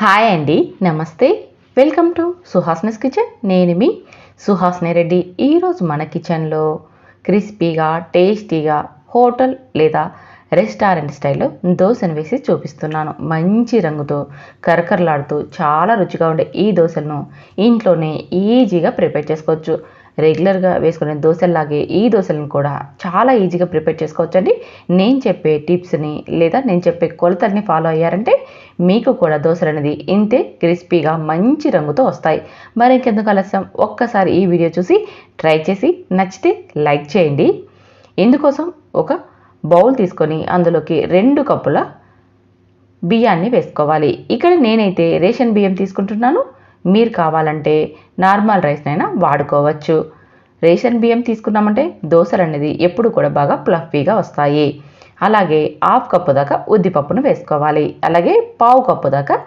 Hi అండి, నమస్తే. Welcome to Suhasini's kitchen. నేను మీ సుహాస్ని రెడ్డి. ఈరోజు మన కిచెన్లో క్రిస్పీగా టేస్టీగా హోటల్ లేదా రెస్టారెంట్ స్టైల్లో దోశను వేసి చూపిస్తున్నాను. మంచి రంగుతో కరకరలాడుతూ చాలా రుచిగా ఉండే ఈ దోశలను ఇంట్లోనే ఈజీగా ప్రిపేర్ చేసుకోవచ్చు. రెగ్యులర్గా వేసుకునే దోశల్లాగే ఈ దోశలను కూడా చాలా ఈజీగా ప్రిపేర్ చేసుకోవచ్చండి. నేను చెప్పే టిప్స్ని లేదా నేను చెప్పే కొలతల్ని ఫాలో అయ్యారంటే మీకు కూడా దోశలు అనేది ఇంతే క్రిస్పీగా మంచి రంగుతో వస్తాయి. మరి ఇంకెందుకు ఆలస్యం, ఒక్కసారి ఈ వీడియో చూసి ట్రై చేసి నచ్చితే లైక్ చేయండి. ఇందుకోసం ఒక బౌల్ తీసుకొని అందులోకి 2 కప్పుల బియ్యాన్ని వేసుకోవాలి. ఇక్కడ నేనైతే రేషన్ బియ్యం తీసుకుంటున్నాను. మీరు కావాలంటే నార్మల్ రైస్నైనా వాడుకోవచ్చు. రేషన్ బియ్యం తీసుకున్నామంటే దోశలు అనేది ఎప్పుడు కూడా బాగా ఫ్లఫీగా వస్తాయి. అలాగే 1/2 కప్పు దాకా ఉద్దిపప్పును వేసుకోవాలి. అలాగే 1/4 కప్పు దాకా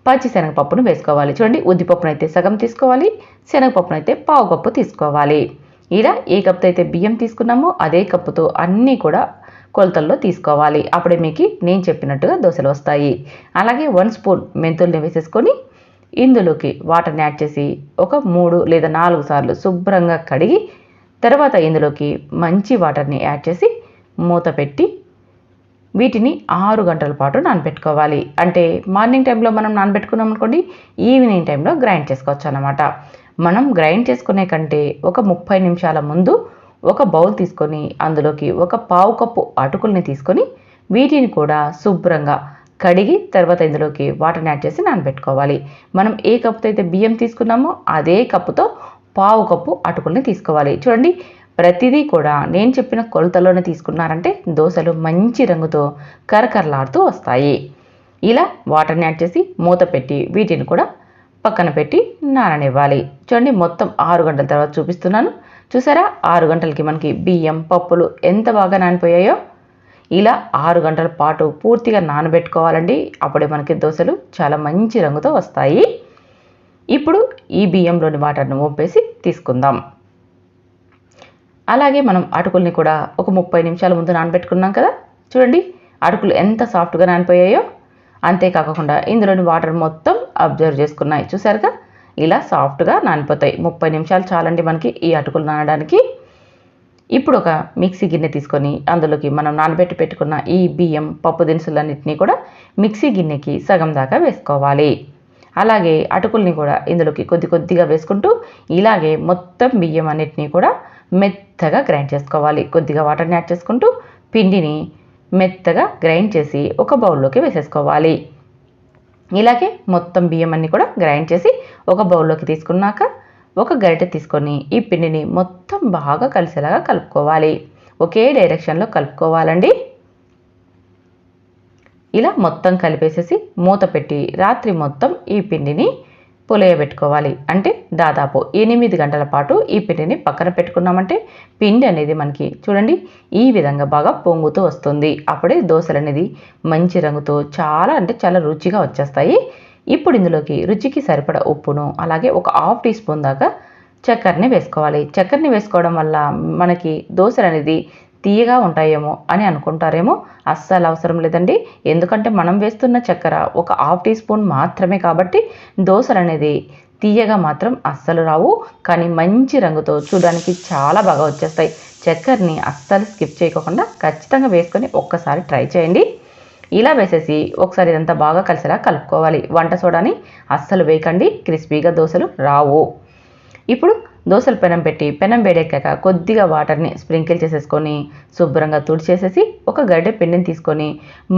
పచ్చిశనగపప్పును వేసుకోవాలి. చూడండి, ఉద్దిపప్పును అయితే సగం తీసుకోవాలి, శనగపప్పును అయితే 1/4 కప్పు తీసుకోవాలి. ఇలా ఏ కప్పుతో అయితే బియ్యం తీసుకున్నామో అదే కప్పుతో అన్నీ కూడా కొలతల్లో తీసుకోవాలి. అప్పుడే మీకు నేను చెప్పినట్టుగా దోశలు వస్తాయి. అలాగే 1 స్పూన్ మెంతుల్ని వేసేసుకొని ఇందులోకి వాటర్ని యాడ్ చేసి ఒక 3 లేదా 4 సార్లు శుభ్రంగా కడిగి తర్వాత ఇందులోకి మంచి వాటర్ని యాడ్ చేసి మూత పెట్టి వీటిని 6 గంటల పాటు నానబెట్టుకోవాలి. అంటే మార్నింగ్ టైంలో మనం నానబెట్టుకున్నాం అనుకోండి, ఈవినింగ్ టైంలో గ్రైండ్ చేసుకోవచ్చు అన్నమాట. మనం గ్రైండ్ చేసుకునే కంటే ఒక 30 నిమిషాల ముందు ఒక బౌల్ తీసుకొని అందులోకి ఒక 1/4 కప్పు అటుకుల్ని తీసుకొని వీటిని కూడా శుభ్రంగా కడిగి తర్వాత ఇందులోకి వాటర్ని యాడ్ చేసి నానబెట్టుకోవాలి. మనం ఏ కప్పుతో అయితే బియ్యం తీసుకున్నామో అదే కప్పుతో 1/4 కప్పు అటుకుల్ని తీసుకోవాలి. చూడండి, ప్రతిదీ కూడా నేను చెప్పిన కొలతలోనే తీసుకున్నారంటే దోశలు మంచి రంగుతో కరకరలాడుతూ వస్తాయి. ఇలా వాటర్ని యాడ్ చేసి మూత పెట్టి వీటిని కూడా పక్కన పెట్టి నాననివ్వాలి. చూడండి, మొత్తం 6 గంటల తర్వాత చూపిస్తున్నాను. చూసారా, 6 గంటలకి మనకి బియ్యం పప్పులు ఎంత బాగా నానిపోయాయో. ఇలా 6 గంటల పాటు పూర్తిగా నానబెట్టుకోవాలండి. అప్పుడే మనకి దోశలు చాలా మంచి రంగుతో వస్తాయి. ఇప్పుడు ఈ బియ్యంలోని వాటర్ని వంపేసి తీసుకుందాం. అలాగే మనం అటుకుల్ని కూడా ఒక 30 నిమిషాల ముందు నానబెట్టుకున్నాం కదా. చూడండి, అటుకులు ఎంత సాఫ్ట్గా నానిపోయాయో. అంతేకాకుండా ఇందులోని వాటర్ మొత్తం అబ్జర్వ్ చేసుకున్నాయి. చూసారుగా, ఇలా సాఫ్ట్గా నానిపోతాయి. 30 నిమిషాలు చాలండి మనకి ఈ అటుకులు నానడానికి. ఇప్పుడు ఒక మిక్సీ గిన్నె తీసుకొని అందులోకి మనం నానబెట్టి పెట్టుకున్న ఈ బియ్యం పప్పు దినుసులన్నింటినీ కూడా మిక్సీ గిన్నెకి సగం దాకా వేసుకోవాలి. అలాగే అటుకుల్ని కూడా ఇందులోకి కొద్దిగా వేసుకుంటూ ఇలాగే మొత్తం బియ్యం అన్నిటినీ కూడా మెత్తగా గ్రైండ్ చేసుకోవాలి. కొద్దిగా వాటర్ని యాడ్ చేసుకుంటూ పిండిని మెత్తగా గ్రైండ్ చేసి ఒక బౌల్లోకి వేసేసుకోవాలి. ఇలాగే మొత్తం బియ్యం అన్ని కూడా గ్రైండ్ చేసి ఒక బౌల్లోకి తీసుకున్నాక ఒక గరిటె తీసుకొని ఈ పిండిని మొత్తం బాగా కలిసేలాగా కలుపుకోవాలి. ఒకే డైరెక్షన్లో కలుపుకోవాలండి. ఇలా మొత్తం కలిపేసేసి మూత పెట్టి రాత్రి మొత్తం ఈ పిండిని పులియబెట్టుకోవాలి. అంటే దాదాపు 8 గంటల పాటు ఈ పిండిని పక్కన పెట్టుకున్నామంటే పిండి అనేది మనకి చూడండి ఈ విధంగా బాగా పొంగుతూ వస్తుంది. అప్పుడే దోశలు అనేది మంచి రంగుతో చాలా రుచిగా వచ్చేస్తాయి. ఇప్పుడు ఇందులోకి రుచికి సరిపడా ఉప్పును అలాగే ఒక 1/2 టీ స్పూన్ దాకా చక్కెరని వేసుకోవాలి. చక్కెరని వేసుకోవడం వల్ల మనకి దోశలు అనేది తీయగా ఉంటాయేమో అని అనుకుంటారేమో. అస్సలు అవసరం లేదండి. ఎందుకంటే మనం వేస్తున్న చక్కెర ఒక 1/2 టీ స్పూన్ మాత్రమే కాబట్టి దోశలు అనేది తీయగా మాత్రం అస్సలు రావు. కానీ మంచి రంగుతో చూడడానికి చాలా బాగా వచ్చేస్తాయి. చక్కెరని అస్సలు స్కిప్ చేయకుండా ఖచ్చితంగా వేసుకొని ఒక్కసారి ట్రై చేయండి. ఇలా వేసేసి ఒకసారి ఇదంతా బాగా కలిసేలా కలుపుకోవాలి. వంట సోడాని అస్సలు వేయకండి, క్రిస్పీగా దోశలు రావు. ఇప్పుడు దోశల పెనం పెట్టి పెనం వేడెక్కాక కొద్దిగా వాటర్ని స్ప్రింకిల్ చేసేసుకొని శుభ్రంగా తుడిచేసేసి ఒక గరిటె పిండిని తీసుకొని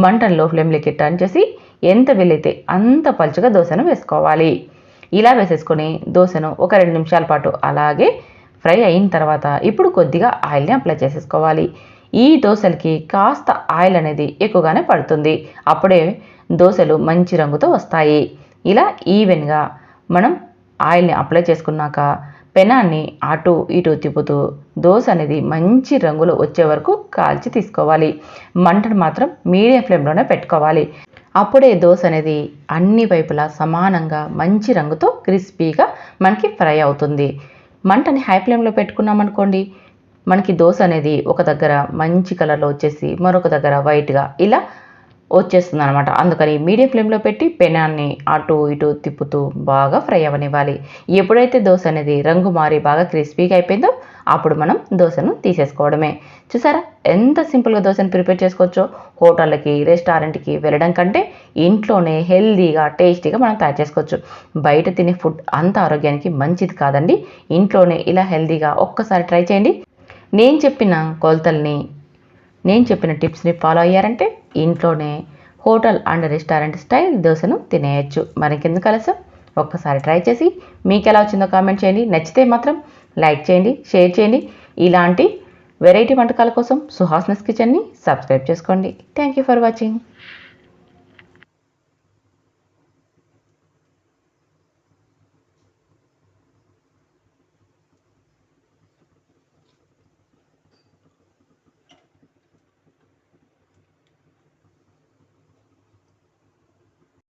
మంటను లో ఫ్లేమ్లోకి టర్న్ చేసి ఎంత వీలైతే అంత పలుచగా దోశను వేసుకోవాలి. ఇలా వేసేసుకొని దోశను ఒక 2 నిమిషాల పాటు అలాగే ఫ్రై అయిన తర్వాత ఇప్పుడు కొద్దిగా ఆయిల్ని అప్లై చేసేసుకోవాలి. ఈ దోశలకి కాస్త ఆయిల్ అనేది ఎక్కువగానే పడుతుంది. అప్పుడే దోశలు మంచి రంగుతో వస్తాయి. ఇలా ఈవెన్గా మనం ఆయిల్ని అప్లై చేసుకున్నాక పెనాన్ని అటు ఇటు తిప్పుతూ దోశ అనేది మంచి రంగులో వచ్చే వరకు కాల్చి తీసుకోవాలి. మంటను మాత్రం మీడియం ఫ్లేమ్లోనే పెట్టుకోవాలి. అప్పుడే దోశ అనేది అన్ని వైపులా సమానంగా మంచి రంగుతో క్రిస్పీగా మనకి ఫ్రై అవుతుంది. మంటని హై ఫ్లేమ్లో పెట్టుకున్నామనుకోండి, మనకి దోశ అనేది ఒక దగ్గర మంచి కలర్లో వచ్చేసి మరొక దగ్గర వైట్గా ఇలా వచ్చేస్తుంది అనమాట. అందుకని మీడియం ఫ్లేమ్లో పెట్టి పెనాన్ని అటు ఇటు తిప్పుతూ బాగా ఫ్రై అవ్వనివ్వాలి. ఎప్పుడైతే దోశ అనేది రంగు మారి బాగా క్రిస్పీగా అయిపోయిందో అప్పుడు మనం దోశను తీసేసుకోవడమే. చూసారా ఎంత సింపుల్గా దోశను ప్రిపేర్ చేసుకోవచ్చో. హోటళ్ళకి రెస్టారెంట్కి వెళ్ళడం కంటే ఇంట్లోనే హెల్దీగా టేస్టీగా మనం తయారు చేసుకోవచ్చు. బయట తినే ఫుడ్ అంత ఆరోగ్యానికి మంచిది కాదండి. ఇంట్లోనే ఇలా హెల్దీగా ఒక్కసారి ట్రై చేయండి. నేను చెప్పిన కొలతల్ని నేను చెప్పిన టిప్స్ని ఫాలో అయ్యారంటే ఇంట్లోనే హోటల్ అండ్ రెస్టారెంట్ స్టైల్ దోశను తినేయచ్చు. మరికెందుకు ఆలస్యం, ఒక్కసారి ట్రై చేసి మీకు ఎలా వచ్చిందో కామెంట్ చేయండి. నచ్చితే మాత్రం లైక్ చేయండి, షేర్ చేయండి. ఇలాంటి వెరైటీ వంటకాల కోసం సుహాస్నస్ కిచెన్ని సబ్స్క్రైబ్ చేసుకోండి. Thank you for watching.